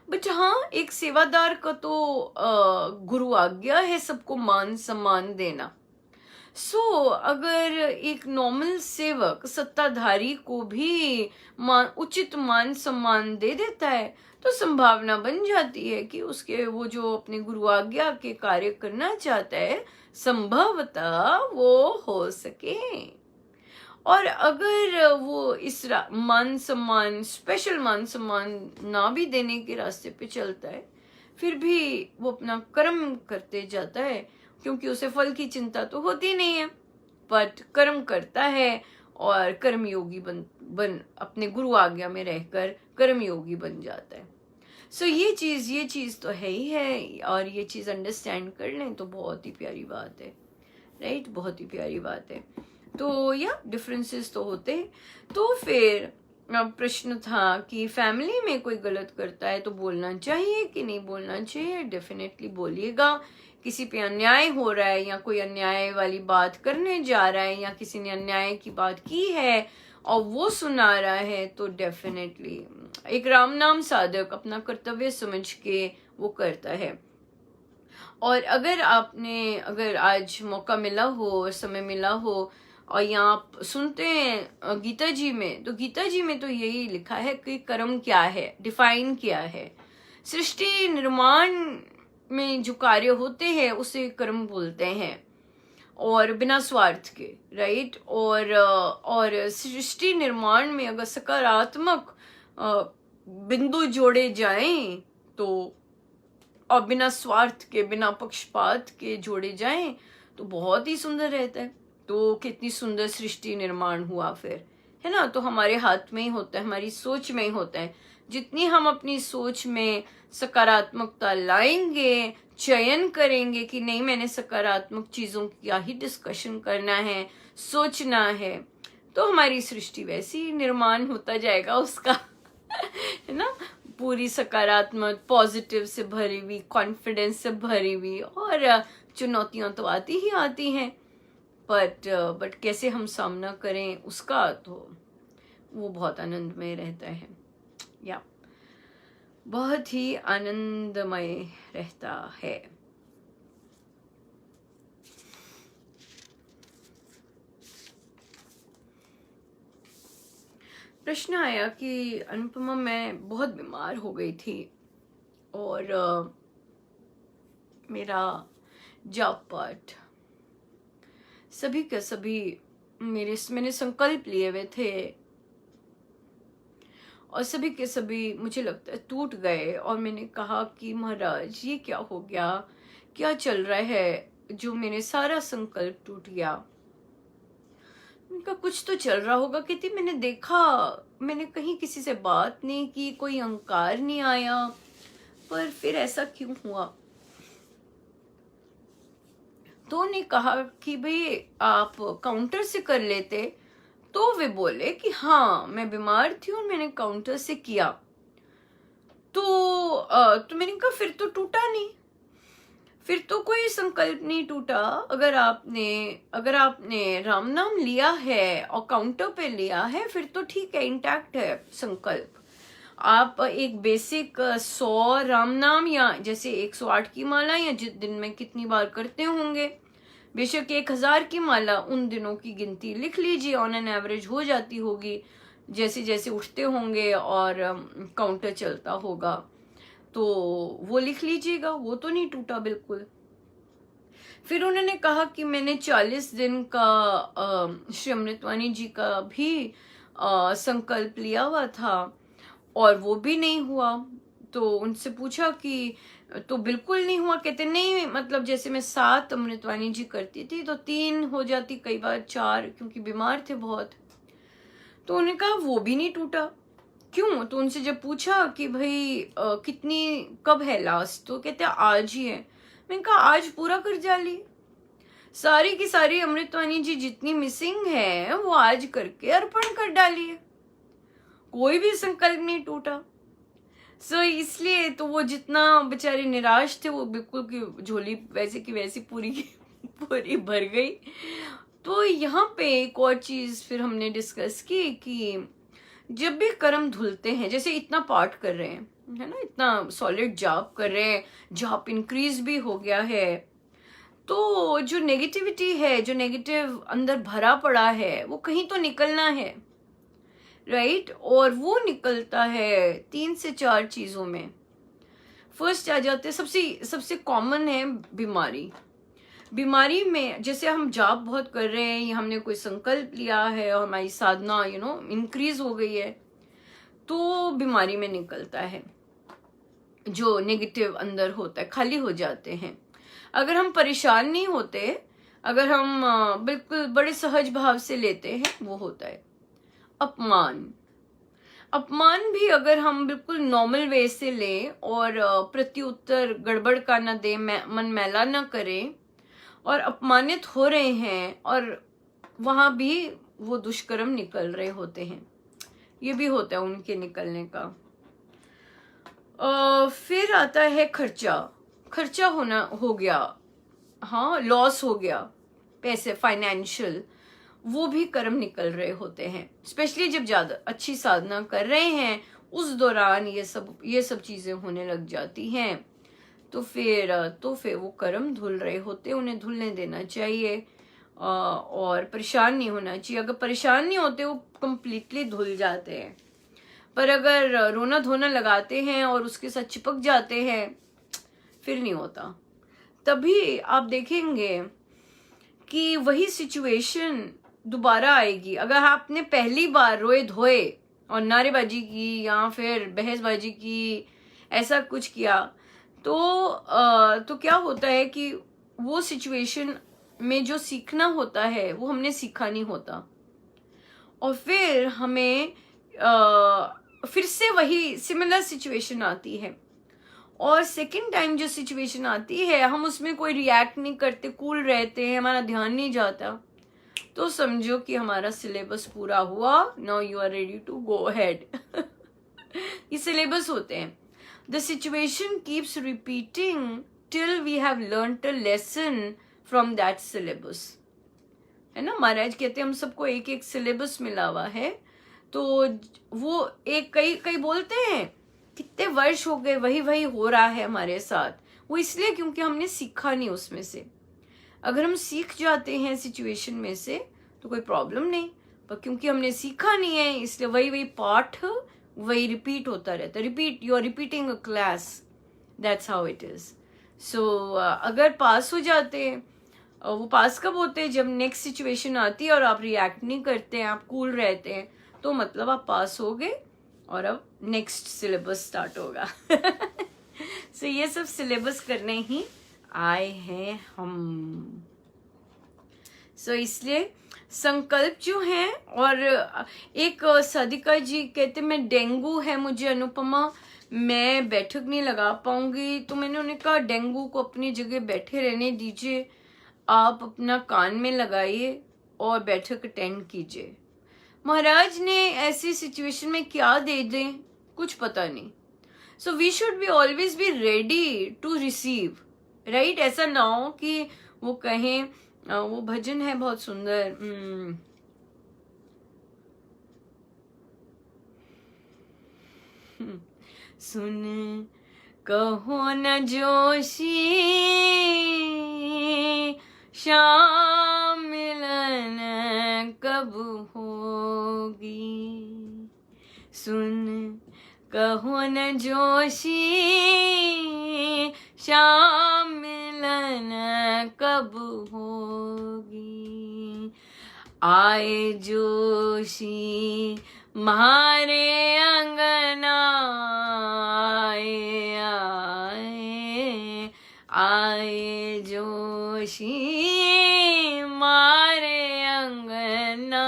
बट हाँ, एक सेवादार का तो गुरु आज्ञा है सबको मान सम्मान देना। अगर एक नॉर्मल सेवक सत्ताधारी को भी उचित मान सम्मान दे देता है तो संभावना बन जाती है कि उसके वो जो अपने गुरु आज्ञा के कार्य करना चाहता है संभवतः वो हो सके। और अगर वो इस मान सम्मान, स्पेशल मान सम्मान ना भी देने के रास्ते पे चलता है, फिर भी वो अपना कर्म करते जाता है, क्योंकि उसे फल की चिंता तो होती नहीं है, बट कर्म करता है और कर्मयोगी बन अपने गुरु आज्ञा में रहकर कर्मयोगी बन जाता है। ये चीज तो है ही है, और ये चीज अंडरस्टैंड कर लें तो बहुत ही प्यारी बात है, राइट, बहुत ही प्यारी बात है। तो डिफरेंसेस तो होते हैं। तो फिर प्रश्न था कि फैमिली में कोई गलत करता है तो बोलना चाहिए कि नहीं बोलना चाहिए? डेफिनेटली बोलिएगा। किसी पे अन्याय हो रहा है या कोई अन्याय वाली बात करने जा रहा है या किसी ने अन्याय की बात की है और वो सुना रहा है, तो डेफिनेटली एक राम नाम साधक अपना कर्तव्य समझ के वो करता है। और अगर आज मौका मिला हो, समय मिला हो, और यहाँ आप सुनते हैं गीता जी में, तो गीता जी में तो यही लिखा है कि कर्म क्या है, डिफाइन किया है। सृष्टि निर्माण में जो कार्य होते हैं उसे कर्म बोलते हैं, और बिना स्वार्थ के, राइट। और सृष्टि निर्माण में अगर सकारात्मक बिंदु जोड़े जाएं तो, और बिना स्वार्थ के, बिना पक्षपात के जोड़े जाएं तो बहुत ही सुंदर रहता है। तो कितनी सुंदर सृष्टि निर्माण हुआ फिर, है ना। तो हमारे हाथ में ही होता है, हमारी सोच में ही होता है। जितनी हम अपनी सोच में सकारात्मकता लाएंगे, चयन करेंगे कि नहीं मैंने सकारात्मक चीजों का ही डिस्कशन करना है, सोचना है, तो हमारी सृष्टि वैसी निर्माण होता जाएगा उसका है ना। पूरी सकारात्मक, पॉजिटिव से भरी हुई, कॉन्फिडेंस से भरी हुई। और चुनौतियां तो आती ही आती हैं, बट कैसे हम सामना करें उसका, तो वो बहुत आनंदमय रहता है, या बहुत ही आनंदमय रहता है। प्रश्न आया कि अनुपमा मैं बहुत बीमार हो गई थी, और मेरा जॉब पार्ट सभी के सभी मैंने संकल्प लिए हुए थे, और सभी के सभी मुझे लगता है टूट गए। और मैंने कहा कि महाराज ये क्या हो गया, क्या चल रहा है जो मेरे सारा संकल्प टूट गया। उनका कुछ तो चल रहा होगा। कहती मैंने देखा, मैंने कहीं किसी से बात नहीं की, कोई अहंकार नहीं आया, पर फिर ऐसा क्यों हुआ। तो उन्होंने कहा कि भाई आप काउंटर से कर लेते। तो वे बोले कि हाँ मैं बीमार थी और मैंने काउंटर से किया। तो मैंने कहा फिर तो टूटा नहीं, फिर तो कोई संकल्प नहीं टूटा। अगर आपने राम नाम लिया है और काउंटर पे लिया है, फिर तो ठीक है, इंटैक्ट है संकल्प। आप एक बेसिक 100 राम नाम, या जैसे 108 की माला, या जिस दिन में कितनी बार करते होंगे, बेशक 1000 की माला, उन दिनों की गिनती लिख लीजिए, ऑन एन एवरेज हो जाती होगी जैसे जैसे उठते होंगे और काउंटर चलता होगा, तो वो लिख लीजिएगा। वो तो नहीं टूटा बिल्कुल। फिर उन्होंने कहा कि मैंने 40 दिन का श्री अमृतवाणी जी का भी संकल्प लिया हुआ था, और वो भी नहीं हुआ। तो उनसे पूछा कि तो बिल्कुल नहीं हुआ। कहते नहीं, मतलब जैसे मैं 7 अमृतवाणी जी करती थी तो 3 हो जाती, कई बार 4, क्योंकि बीमार थे बहुत। तो उन्होंने कहा वो भी नहीं टूटा। क्यों? तो उनसे जब पूछा कि भाई कब है लास्ट, तो कहते आज ही है। मैंने कहा आज पूरा कर डाली, सारी की सारी अमृतवाणी जी जितनी मिसिंग है वो आज करके अर्पण कर डालिए, कोई भी संकल्प नहीं टूटा। इसलिए तो वो जितना बेचारे निराश थे, वो बिल्कुल की झोली वैसे की वैसी पूरी की पूरी भर गई। तो यहाँ पे एक और चीज फिर हमने डिस्कस की कि जब भी कर्म धुलते हैं, जैसे इतना पाठ कर रहे हैं, है ना, इतना सॉलिड जॉब कर रहे हैं, जॉब इंक्रीज भी हो गया है, तो जो नेगेटिविटी है, जो नेगेटिव अंदर भरा पड़ा है, वो कहीं तो निकलना है, राइट। और वो निकलता है 3 से 4 चीजों में। फर्स्ट आ जाते, सबसे कॉमन है बीमारी में। जैसे हम जाप बहुत कर रहे हैं, या हमने कोई संकल्प लिया है और हमारी साधना इंक्रीज हो गई है, तो बीमारी में निकलता है जो नेगेटिव अंदर होता है, खाली हो जाते हैं। अगर हम परेशान नहीं होते, अगर हम बिल्कुल बड़े सहज भाव से लेते हैं, वो होता है अपमान भी अगर हम बिल्कुल नॉर्मल वे से लें और प्रत्युत्तर गड़बड़ का ना दें, मन मैला ना करें, और अपमानित हो रहे हैं, और वहां भी वो दुष्कर्म निकल रहे होते हैं, ये भी होता है उनके निकलने का। फिर आता है खर्चा हो गया, हाँ, लॉस हो गया, पैसे, फाइनेंशियल, वो भी कर्म निकल रहे होते हैं। स्पेशली जब ज्यादा अच्छी साधना कर रहे हैं, उस दौरान ये सब चीजें होने लग जाती हैं। तो फिर वो कर्म धुल रहे होते, उन्हें धुलने देना चाहिए और परेशान नहीं होना चाहिए। अगर परेशान नहीं होते वो कंप्लीटली धुल जाते हैं, पर अगर रोना धोना लगाते हैं और उसके साथ चिपक जाते हैं फिर नहीं होता। तभी आप देखेंगे कि वही सिचुएशन दोबारा आएगी। अगर आपने पहली बार रोए धोए और नारेबाजी की या फिर बहसबाजी की, ऐसा कुछ किया, तो क्या होता है कि वो सिचुएशन में जो सीखना होता है वो हमने सीखा नहीं होता, और फिर हमें फिर से वही सिमिलर सिचुएशन आती है, और सेकंड टाइम जो सिचुएशन आती है हम उसमें कोई रिएक्ट नहीं करते, कूल रहते हैं, हमारा ध्यान नहीं जाता, तो समझो कि हमारा सिलेबस पूरा हुआ। Now you are ready to go ahead. ये सिलेबस होते हैं। The situation keeps repeating till we have learned a lesson from that syllabus, है ना। महाराज कहते हैं हम सबको एक एक सिलेबस मिला हुआ है, तो वो एक कई बोलते हैं कितने वर्ष हो गए वही हो रहा है हमारे साथ, वो इसलिए क्योंकि हमने सीखा नहीं उसमें से। अगर हम सीख जाते हैं सिचुएशन में से तो कोई प्रॉब्लम नहीं, पर क्योंकि हमने सीखा नहीं है इसलिए वही पाठ वही रिपीट होता रहता है। Repeat, you are repeating a class, that's how it is. So अगर पास हो जाते हैं, वो पास कब होते हैं, जब नेक्स्ट सिचुएशन आती है और आप रिएक्ट नहीं करते हैं, आप कूल रहते हैं, तो मतलब आप पास हो गए और अब नेक्स्ट सिलेबस स्टार्ट होगा। सो ये सब सिलेबस करने ही आए हैं हम। सो इसलिए संकल्प जो है, और एक साधिका जी कहते मैं डेंगू है मुझे अनुपमा, मैं बैठक नहीं लगा पाऊंगी, तो मैंने उन्हें कहा डेंगू को अपनी जगह बैठे रहने दीजिए, आप अपना कान में लगाइए और बैठक अटेंड कीजिए। महाराज ने ऐसी सिचुएशन में क्या दे दें कुछ पता नहीं। So we should be always be ready to receive, right. ऐसा ना हो कि वो कहें, वो भजन है बहुत सुंदर, सुन कहो न जोशी शाम मिलन कब होगी, सुन कहो न जोशी शाम मिलन कब होगी, आए जोशी मारे अंगना, आए जोशी मारे अंगना,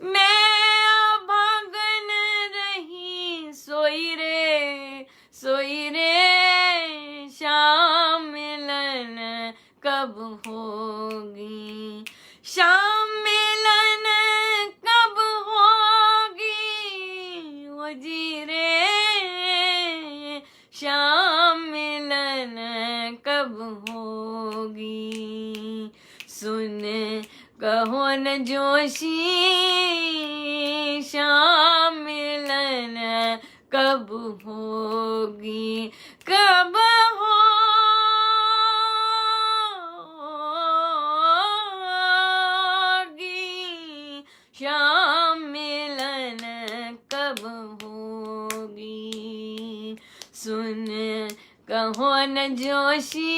मैं अभागन रही सोई रे शाम मिलन कब होगी, शाम मिलन कब होगी, वो जी रे शाम मिलन कब होगी, सुन कहो न जोशी शाम मिलन कब होगी, कब होगी शाम मिलन कब होगी, सुन कहो न जोशी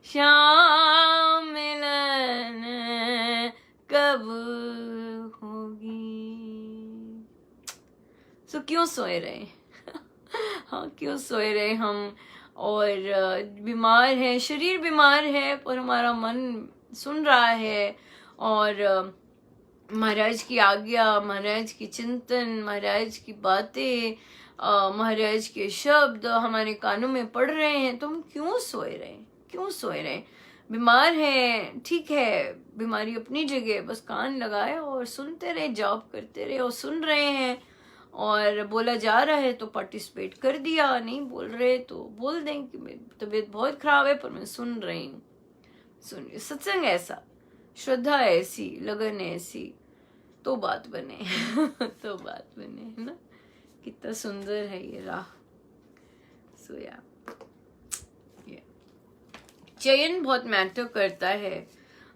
शाम मिलन कब होगी। सो क्यों सोए रहे? हाँ, क्यों सोए रहे हम, और बीमार है, शरीर बीमार है, पर हमारा मन सुन रहा है, और महाराज की आज्ञा, महाराज की चिंतन, महाराज की बातें, महाराज के शब्द हमारे कानों में पड़ रहे हैं, तो हम क्यों सोए रहे? क्यों सोए रहे? बीमार है, ठीक है, बीमारी अपनी जगह, बस कान लगाए और सुनते रहे, जॉब करते रहे और सुन रहे हैं, और बोला जा रहा है तो पार्टिसिपेट कर दिया, नहीं बोल रहे तो बोल दें कि मेरी तबीयत बहुत खराब है पर मैं सुन रही हूँ। सुनिए, सत्संग ऐसा, श्रद्धा ऐसी, लगन ऐसी, तो बात बने। तो बात बने, है ना। कितना सुंदर है ये राह। सो या चयन बहुत मैटर करता है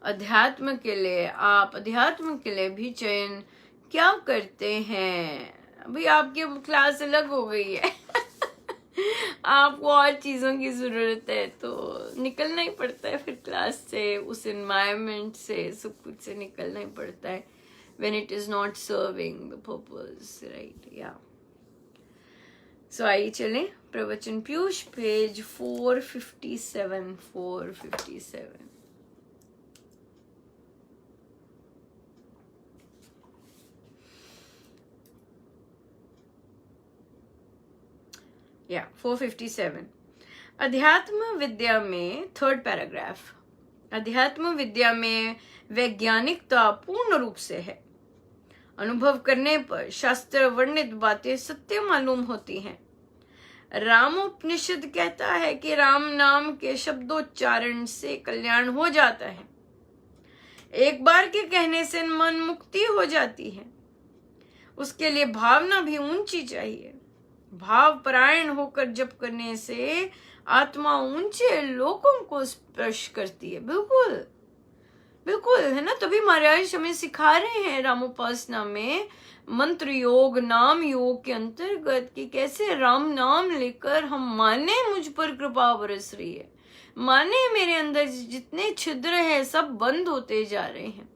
अध्यात्म के लिए। आप अध्यात्म के लिए भी चयन क्या करते हैं? अभी आपकी क्लास अलग हो गई है आपको और चीजों की जरूरत है तो निकलना ही पड़ता है फिर क्लास से, उस एनवायरनमेंट से, सब कुछ से निकलना ही पड़ता है when it is not serving the purpose, right? Yeah. So आइए चलें प्रवचन पीयूष पेज 457 457। या 457 अध्यात्म विद्या में थर्ड पैराग्राफ। अध्यात्म विद्या में वैज्ञानिकता पूर्ण रूप से है। अनुभव करने पर शास्त्र वर्णित बातें सत्य मालूम होती हैं। रामोपनिषद कहता है कि राम नाम के शब्दोच्चारण से कल्याण हो जाता है। एक बार के कहने से मन मुक्ति हो जाती है। उसके लिए भावना भी ऊंची चाहिए। भाव परायण होकर जप करने से आत्मा ऊंचे लोकों को स्पर्श करती है। बिल्कुल बिल्कुल, है ना। तभी महाराज हमें सिखा रहे हैं रामोपासना में मंत्र योग, नाम योग के अंतर्गत कि कैसे राम नाम लेकर हम माने मुझ पर कृपा बरस रही है, माने मेरे अंदर जितने छिद्र है सब बंद होते जा रहे हैं,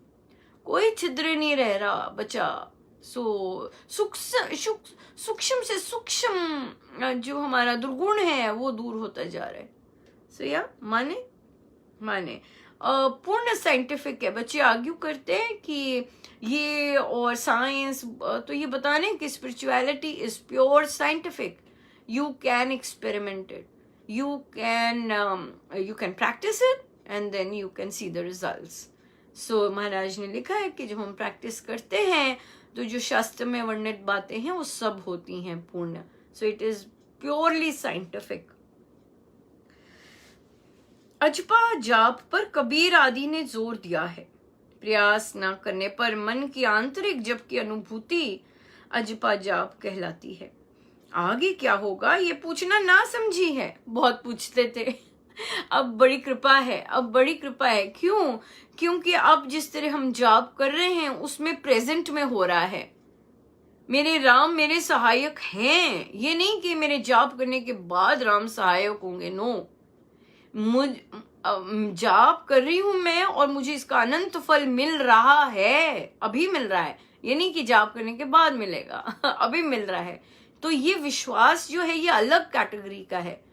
कोई छिद्र नहीं रह रहा बचा। सूक्ष्म से सूक्ष्म जो हमारा दुर्गुण है वो दूर होता जा रहा है। सो या माने पूर्ण साइंटिफिक है। बच्चे आर्ग्यू करते हैं कि ये और साइंस, तो ये बताने कि spirituality is pure scientific. You can experiment it, you can practise it and then you can see the results. So महाराज ने लिखा है कि जब हम प्रैक्टिस करते हैं तो जो शास्त्र में वर्णित बातें हैं वो सब होती हैं पूर्ण। So it is purely scientific. अजपा जाप पर कबीर आदि ने जोर दिया है। प्रयास न करने पर मन की आंतरिक जप की अनुभूति अजपा जाप कहलाती है। आगे क्या होगा ये पूछना ना समझी है। बहुत पूछते थे, अब बड़ी कृपा है, अब बड़ी कृपा है। क्यों? क्योंकि अब जिस तरह हम जाप कर रहे हैं उसमें प्रेजेंट में हो रहा है। मेरे राम मेरे सहायक हैं। ये नहीं कि मेरे जाप करने के बाद राम सहायक होंगे। नो, जाप कर रही हूं मैं और मुझे इसका अनंत फल मिल रहा है, अभी मिल रहा है। ये नहीं कि जाप करने के बाद मिलेगा अभी मिल रहा है। तो ये विश्वास जो है ये अलग कैटेगरी का है,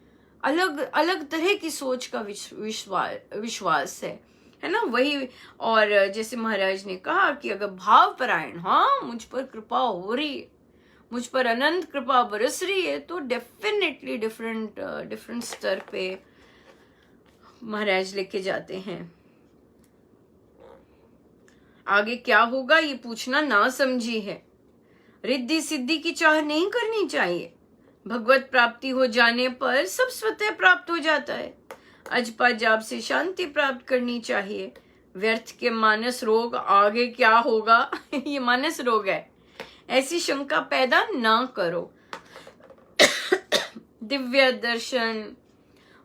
अलग अलग तरह की सोच का विश्वास है ना। वही, और जैसे महाराज ने कहा कि अगर भाव परायण, हाँ मुझ पर कृपा हो रही है, मुझ पर अनंत कृपा बरस रही है, तो डेफिनेटली डिफरेंट स्तर पे महाराज लेके जाते हैं। आगे क्या होगा ये पूछना ना समझी है। रिद्धि सिद्धि की चाह नहीं करनी चाहिए। भगवत प्राप्ति हो जाने पर सब स्वतः प्राप्त हो जाता है। अजपा जाप से शांति प्राप्त करनी चाहिए। व्यर्थ के मानस रोग, आगे क्या होगा ये मानस रोग है, ऐसी शंका पैदा ना करो। दिव्य दर्शन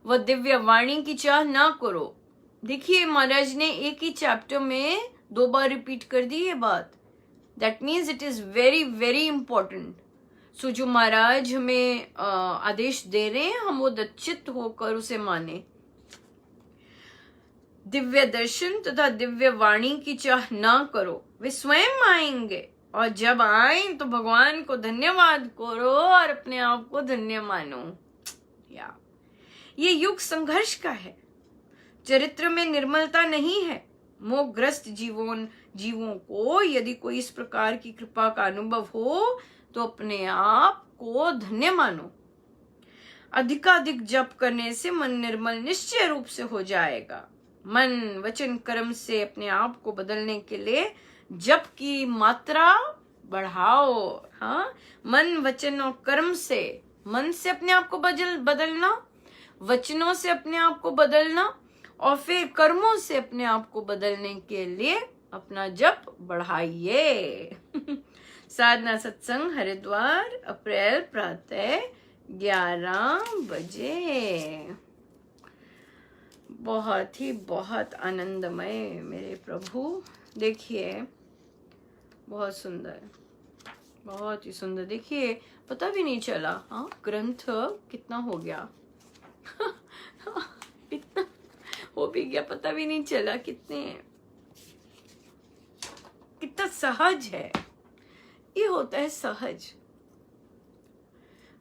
व दिव्य वाणी की चाह ना करो। देखिए महाराज ने एक ही चैप्टर में 2 बार रिपीट कर दी ये बात। That means it is very very important. So जो महाराज हमें आदेश दे रहे हैं हम वो दच्चित होकर उसे माने। दिव्य दर्शन तथा दिव्य वाणी की चाह ना करो। वे स्वयं आएंगे और जब आए तो भगवान को धन्यवाद करो और अपने आप को धन्य मानो। या ये युग संघर्ष का है। चरित्र में निर्मलता नहीं है। मोहग्रस्त जीवों को यदि कोई इस प्रकार की कृपा का अनुभव हो तो अपने आप को धन्य मानो। अधिकाधिक जप करने से मन निर्मल निश्चय रूप से हो जाएगा। मन वचन कर्म से अपने आप को बदलने के लिए जप की मात्रा बढ़ाओ। हाँ, मन वचन और कर्म से, मन से अपने आप को बदलना, वचनों से अपने आप को बदलना और फिर कर्मों से अपने आप को बदलने के लिए अपना जप बढ़ाइए। साधना सत्संग हरिद्वार, अप्रैल प्रातः 11 बजे। बहुत आनंदमय मेरे प्रभु। देखिए बहुत सुंदर, बहुत ही सुंदर। देखिए पता भी नहीं चला, हाँ, ग्रंथ कितना हो गया इतना हो भी गया, पता भी नहीं चला। कितना सहज है ये, होता है सहज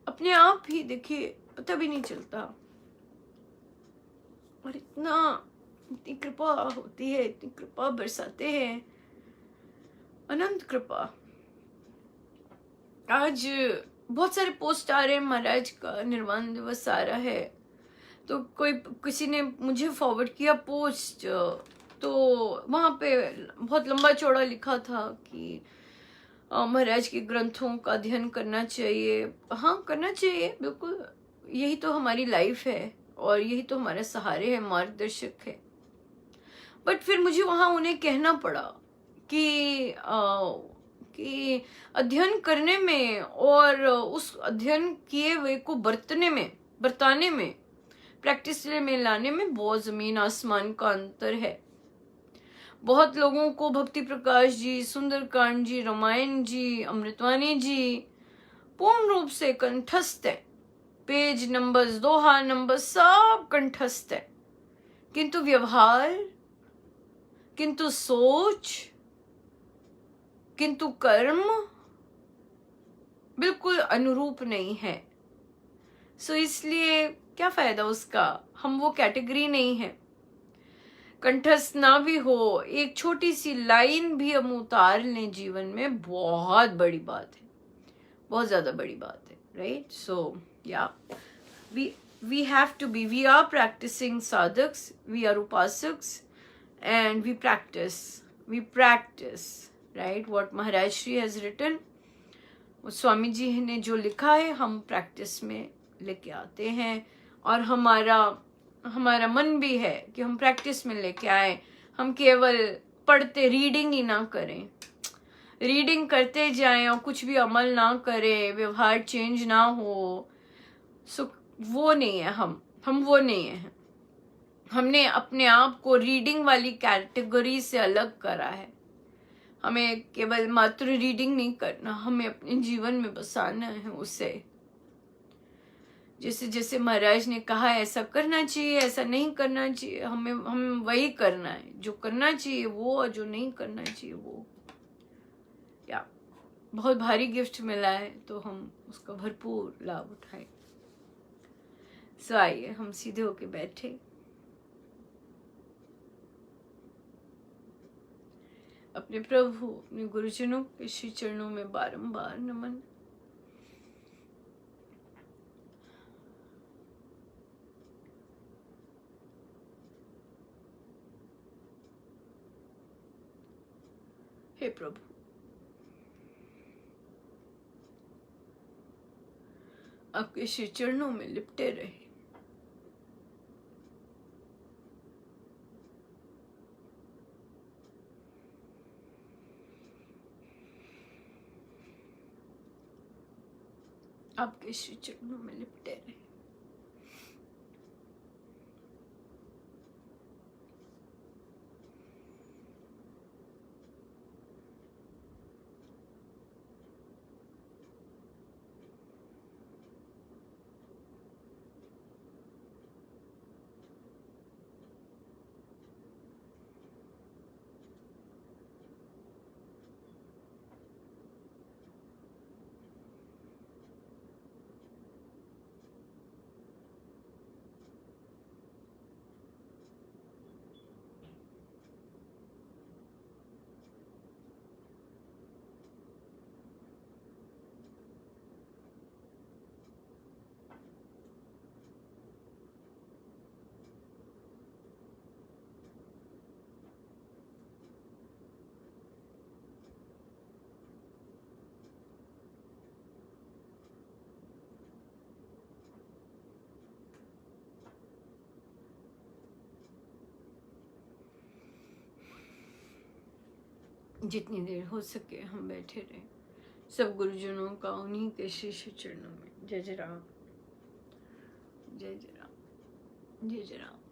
अपने आप ही। देखिए पता भी नहीं चलता, और इतनी कृपा होती है, इतनी कृपा बरसाते हैं, अनंत कृपा। आज बहुत सारे पोस्ट आ रहे हैं, महाराज का निर्वाण दिवस आ रहा है, तो किसी ने मुझे फॉरवर्ड किया पोस्ट, तो वहां पे बहुत लंबा चौड़ा लिखा था कि महाराज के ग्रंथों का अध्ययन करना चाहिए। हाँ, करना चाहिए, बिल्कुल। यही तो हमारी लाइफ है और यही तो हमारे सहारे है, मार्गदर्शक है। बट फिर मुझे वहां उन्हें कहना पड़ा कि अध्ययन करने में और उस अध्ययन किए हुए को बरताने में, प्रैक्टिस में लाने में बहुत जमीन आसमान का अंतर है। बहुत लोगों को भक्ति प्रकाश जी, सुंदरकांड जी, रामायण जी, अमृतवाणी जी पूर्ण रूप से कंठस्थ है, पेज नंबर्स, दोहा नंबर सब कंठस्थ है, किंतु व्यवहार, किंतु सोच, किंतु कर्म बिल्कुल अनुरूप नहीं है। सो इसलिए क्या फायदा उसका, हम वो कैटेगरी नहीं है। कंठस्थ ना भी हो, एक छोटी सी लाइन भी हम उतार लें जीवन में, बहुत बड़ी बात है, बहुत ज्यादा बड़ी बात है, राइट? सो या we have to be, we are practicing sadhaks, we are upasaks, and we practice, right? What Maharaj Shri has written, Swami ji ने जो लिखा है, हम प्रैक्टिस में लेके आते हैं। और हमारा मन भी है कि हम प्रैक्टिस में लेके आए। हम केवल पढ़ते, रीडिंग ही ना करें, रीडिंग करते जाएं और कुछ भी अमल ना करें, व्यवहार चेंज ना हो। सो वो नहीं है हम वो नहीं है। हमने अपने आप को रीडिंग वाली कैटेगरी से अलग करा है। हमें केवल मात्र रीडिंग नहीं करना, हमें अपने जीवन में बसाना है उसे। जैसे जैसे महाराज ने कहा ऐसा करना चाहिए, ऐसा नहीं करना चाहिए, हम वही करना है, जो करना चाहिए वो, और जो नहीं करना चाहिए वो। या बहुत भारी गिफ्ट मिला है तो हम उसका भरपूर लाभ उठाएं। सो आइए हम सीधे होके बैठे, अपने प्रभु, अपने गुरुजनों के श्री चरणों में बारंबार नमन। हे प्रभु, आपके श्री चरणों में लिपटे रहे। आपके श्री चरणों में लिपटे रहे। जितनी देर हो सके हम बैठे रहे, सब गुरुजनों का उन्हीं के श्री चरणों में। जय जय राम। जय जय राम, जय जय राम।